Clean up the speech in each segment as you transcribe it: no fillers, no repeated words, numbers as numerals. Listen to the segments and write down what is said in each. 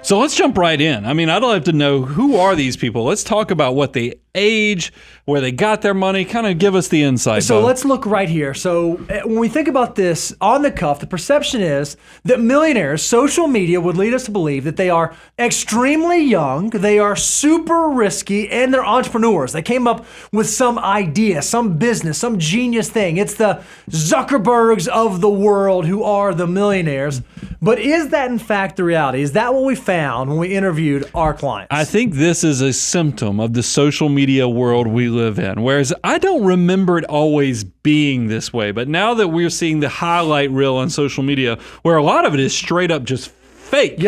So let's jump right in. I mean, I'd love to know, who are these people? Let's talk about what they age, where they got their money, kind of give us the insight. So let's look right here. So when we think about this on the cuff, the perception is that millionaires, social media would lead us to believe that they are extremely young, they are super risky, and they're entrepreneurs. They came up with some idea, some business, some genius thing. It's the Zuckerbergs of the world who are the millionaires. But is that in fact the reality? Is that what we found when we interviewed our clients? I think this is a symptom of the social media world we live in, whereas I don't remember it always being this way. But now that we're seeing the highlight reel on social media, where a lot of it is straight up just fake,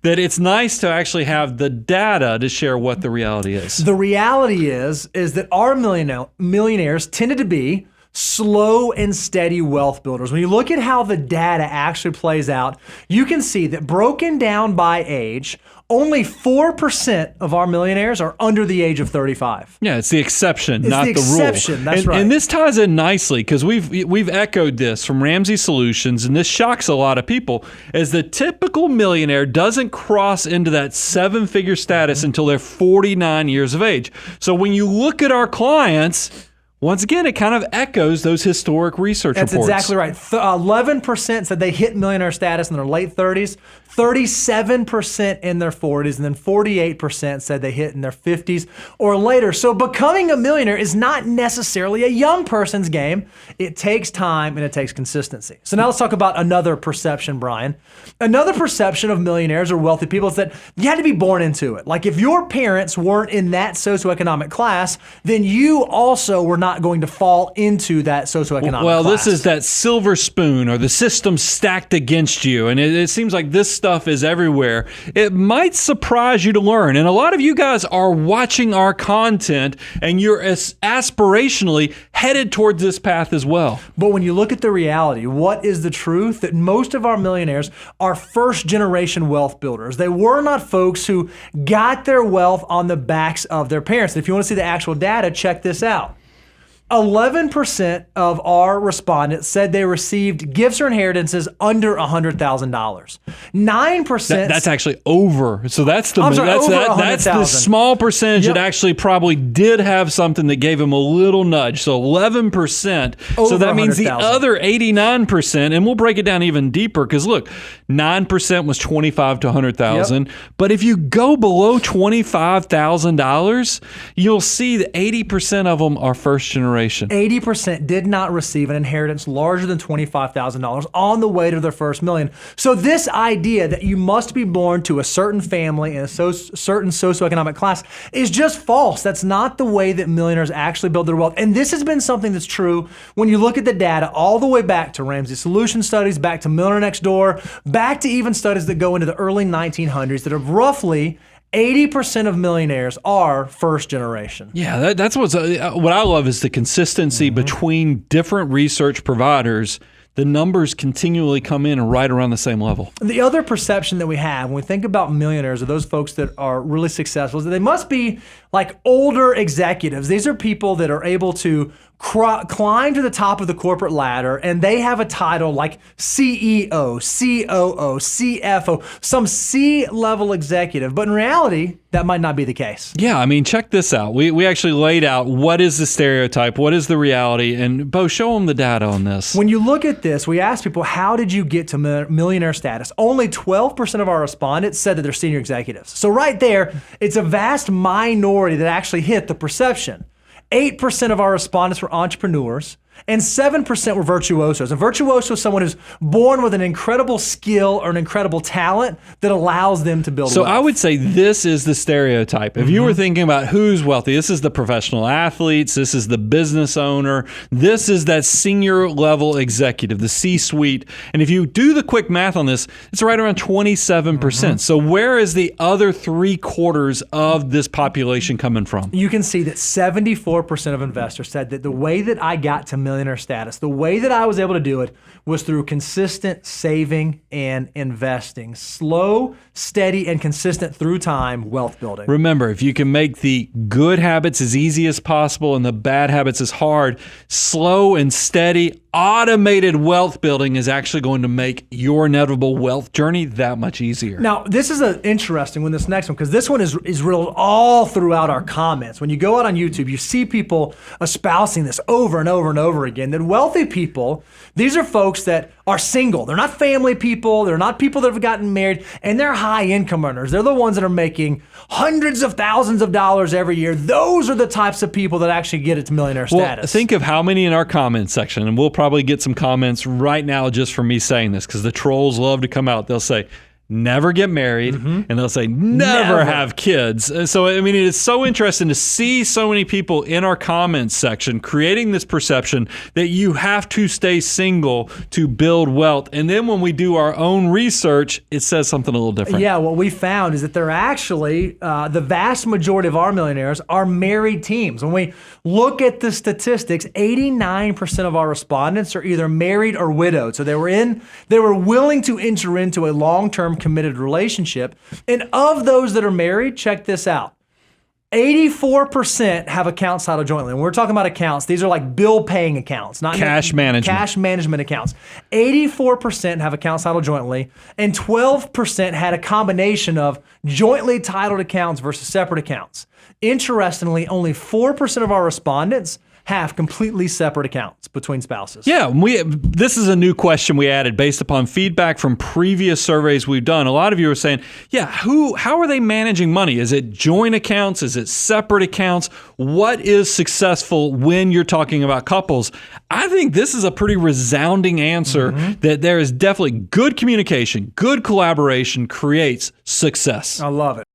that it's nice to actually have the data to share what the reality is. The reality is that our millionaires tended to be slow and steady wealth builders. When you look at how the data actually plays out, you can see that broken down by age, only 4% of our millionaires are under the age of 35. Yeah, it's the exception, not the rule. It's the exception, that's right. And this ties in nicely because we've echoed this from Ramsey Solutions, and this shocks a lot of people, as the typical millionaire doesn't cross into that seven-figure status until they're 49 years of age. So when you look at our clients, once again, it kind of echoes those historic research reports. That's exactly right. 11% said they hit millionaire status in their late 30s, 37% in their 40s, and then 48% said they hit in their 50s or later. So becoming a millionaire is not necessarily a young person's game. It takes time and it takes consistency. So now let's talk about another perception, Brian. Another perception of millionaires or wealthy people is that you had to be born into it. Like if your parents weren't in that socioeconomic class, then you also were not going to fall into that socioeconomic class. Well, this is that silver spoon, or the system stacked against you. And it seems like this stuff is everywhere. It might surprise you to learn. And a lot of you guys are watching our content and you're aspirationally headed towards this path as well. But when you look at the reality, what is the truth? That most of our millionaires are first generation wealth builders. They were not folks who got their wealth on the backs of their parents. If you want to see the actual data, check this out. 11% of our respondents said they received gifts or inheritances under $100,000. 9%. That's actually over. So that's the small percentage that actually probably did have something that gave them a little nudge. So 11%. So that means the other 89%, and we'll break it down even deeper because look, 9% was $25,000 to $100,000. But if you go below $25,000, you'll see that 80% of them are first generation. 80% did not receive an inheritance larger than $25,000 on the way to their first million. So this idea that you must be born to a certain family and a certain socioeconomic class is just false. That's not the way that millionaires actually build their wealth. And this has been something that's true when you look at the data all the way back to Ramsey Solutions studies, back to Millionaire Next Door, back to even studies that go into the early 1900s that have roughly 80% of millionaires are first generation. Yeah, that's what I love is the consistency between different research providers. The numbers continually come in right around the same level. The other perception that we have when we think about millionaires or those folks that are really successful is that they must be like older executives. These are people that are able to climb to the top of the corporate ladder, and they have a title like CEO, COO, CFO, some C-level executive. But in reality, that might not be the case. Yeah, I mean, check this out. We actually laid out what is the stereotype, what is the reality, and Bo, show them the data on this. When you look at this, we asked people, how did you get to millionaire status? Only 12% of our respondents said that they're senior executives. So right there, it's a vast minority that actually hit the perception. 8% of our respondents were entrepreneurs, and 7% were virtuosos. A virtuoso is someone who's born with an incredible skill or an incredible talent that allows them to build wealth. So I would say this is the stereotype. If you were thinking about who's wealthy, this is the professional athletes, this is the business owner, this is that senior level executive, the C-suite. And if you do the quick math on this, it's right around 27%. So where is the other 3/4 of this population coming from? You can see that 74% of investors said that the way that I got to millionaire status, the way that I was able to do it was through consistent saving and investing. Slow, steady, and consistent through time wealth building. Remember, if you can make the good habits as easy as possible and the bad habits as hard, slow and steady automated wealth building is actually going to make your inevitable wealth journey that much easier. Now, this is an interesting one, this next one, because this one is real all throughout our comments. When you go out on YouTube, you see people espousing this over and over and over again, that wealthy people, these are folks that are single. They're not family people. They're not people that have gotten married, and they're high income earners. They're the ones that are making hundreds of thousands of dollars every year. Those are the types of people that actually get it to millionaire status. Think of how many in our comments section, and we'll probably get some comments right now just for me saying this, because the trolls love to come out. They'll say, never get married, and they'll say, never have kids. And so, I mean, it is so interesting to see so many people in our comments section creating this perception that you have to stay single to build wealth. And then when we do our own research, it says something a little different. Yeah, what we found is that they're actually, the vast majority of our millionaires are married teams. When we look at the statistics, 89% of our respondents are either married or widowed. So they were willing to enter into a long-term committed relationship. And of those that are married, check this out. 84% have accounts titled jointly. When we're talking about accounts, these are like bill paying accounts, not cash management. Cash management accounts. 84% have accounts titled jointly, and 12% had a combination of jointly titled accounts versus separate accounts. Interestingly, only 4% of our respondents have completely separate accounts between spouses. Yeah, this is a new question we added based upon feedback from previous surveys we've done. A lot of you are saying, yeah, how are they managing money? Is it joint accounts? Is it separate accounts? What is successful when you're talking about couples? I think this is a pretty resounding answer that there is definitely good communication, good collaboration creates success. I love it.